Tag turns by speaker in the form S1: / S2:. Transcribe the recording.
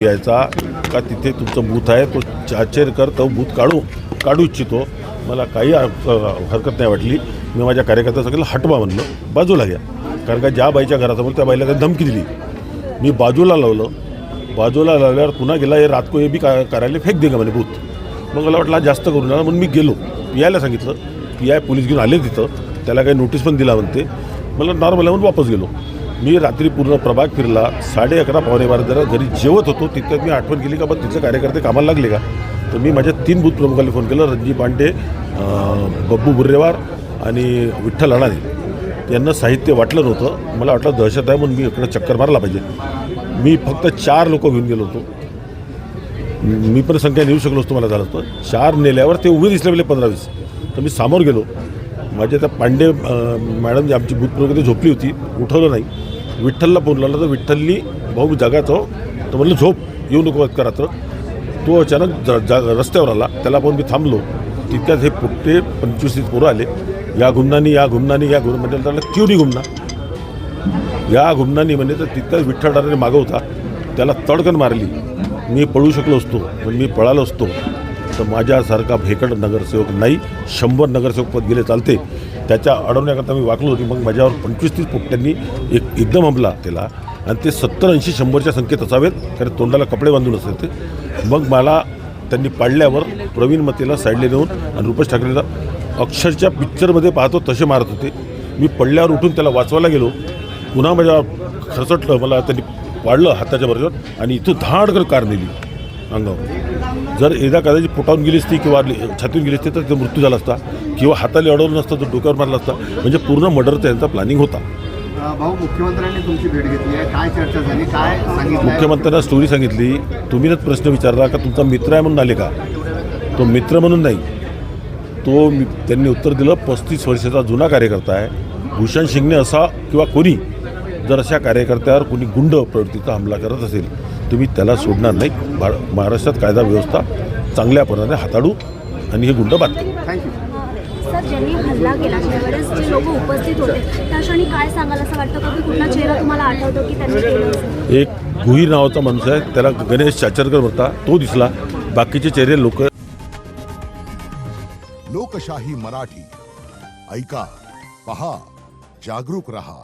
S1: यायचा का तिथे तुमचं बूथ आहे तो चाचेरकर तो बूथ काढू इच्छितो. मला काही हरकत नाही वाटली. मी माझ्या कार्यकर्त्या सगळ्याला हटवा म्हणलं, बाजूला घ्या. कारण का ज्या बाईच्या घरासमोर त्या बाईला काही धमकी दिली, मी बाजूला लावलं. बाजूला लावल्यावर पुन्हा गेला हे रात को हे बी करायला फेक देगा म्हणे बूथ. मग मला वाटलं जास्त करू नका म्हणून मी गेलो. PIला सांगितलं. PI पोलीस घेऊन आले तिथं. त्याला काही नोटीस पण दिला म्हणते. मला नॉर्मल म्हणून वापस गेलो. मी रात्री पूर्ण प्रभाग फिरला. 11:30 पावणे 12 जरा घरी जेवत होतो. तिथं मी आठवण केली का बा तिथले कार्यकर्ते कामाला लागले का. तर मी माझ्या 3 बूथ प्रमुखांना फोन केला, रणजी पांडे, बब्बू बुर्रेवार आणि विठ्ठल अडाणे. यांना साहित्य वाटलं नव्हतं. मला वाटलं दहशत आहे म्हणून मी इकडे चक्कर मारला पाहिजे. मी फक्त 4 लोक घेऊन गेलो होतो. मी पण संख्या नेऊ शकलो असतो मला झालं तर. 4 नेल्यावर ते उभे दिसले पहिले 15-20. तर मी समोर गेलो. माझ्या त्या पांडे मॅडम जी आमची बूथ प्रमुख झोपली होती, उठवलं नाही. विठ्ठलला फोन लावला तर विठ्ठलनी भाऊ जागाचं तर म्हटलं झोप येऊ नको करा. तर तो अचानक रस्त्यावर आला. त्याला पाहून मी थांबलो. तितक्यात हे पुट्टे 25-30 पोरं आले. या घुमनानी म्हणजे त्याला क्यू नाही घुमना या घुमनानी म्हणजे. तर तितक्यात विठ्ठल डारे मागं होता. त्याला तडकन मारली. मी पळू शकलो असतो पण मी पळालो असतो तर माझ्यासारखा भेकड नगरसेवक नाही. 100 नगरसेवक पद गेले चालते. त्याच्या अडवण्याकरता मी वाकलो होती. मग माझ्यावर 25-30 पोट्ट्यांनी एकदम हमला केला. आणि ते 70-80-100च्या संख्येत असावेत, कारण तोंडाला कपडे बांधून असेल ते. मग मला त्यांनी पाडल्यावर प्रवीण मतेला साईडला नेऊन आणि रुपेश ठाकरेला अक्षरच्या पिक्चरमध्ये पाहतो तसे मारत होते. मी पडल्यावर उठून त्याला वाचवायला गेलो. पुन्हा माझ्या खरचटलं. मला त्यांनी पाडलं हाताच्या बरोबर आणि इथं धाडकर कार नेली अंगावर. जर एकदा कदाचित पोटावून गेली असती किंवा छातीवर गेली असती तर ते मृत्यू झाला असता, किंवा हाताला अडवलं नसतं तर डोक्यावर मारला असता. म्हणजे पूर्ण मर्डरचा यांचा प्लॅनिंग होता.
S2: भाऊ, मुख्यमंत्र्यांनी तुमची भेट घेतली आहे, काय चर्चा झाली, काय सांगितलं?
S1: मुख्यमंत्र्यांना स्टोरी सांगितली. तुम्हीच प्रश्न विचारला का तुमचा मित्र आहे म्हणून आले का. तो मित्र म्हणून नाही. तो त्यांनी उत्तर दिलं 35 वर्षाचा जुना कार्यकर्ता आहे. भूषण शिंगणे असा किंवा कोणी जर अशा कार्यकर्त्यावर कोणी गुंड प्रवृत्तीचा हमला करत असेल तुम्ही त्याला सोडणार नाही. महाराष्ट्रात कायदा व्यवस्था चांगल्यापणाने हाताळू आणि हे गुंड बाद करू.
S2: Thank you
S3: sir. ज्यांनी हल्ला केला त्यावेळेस जे लोक उपस्थित होते त्या क्षणी काय सांगाल असं वाटतं का, की कुठला चेहरा तुम्हाला आठवतो की त्यांनी केलं असेल?
S1: एक गुहीर नावाचा माणूस आहे, त्याला गणेश चाचरकर होता, तो दिसला. बाकीचे चेहरे लोक.
S4: लोकशाही मराठी ऐका, पहा, जागरूक रहा.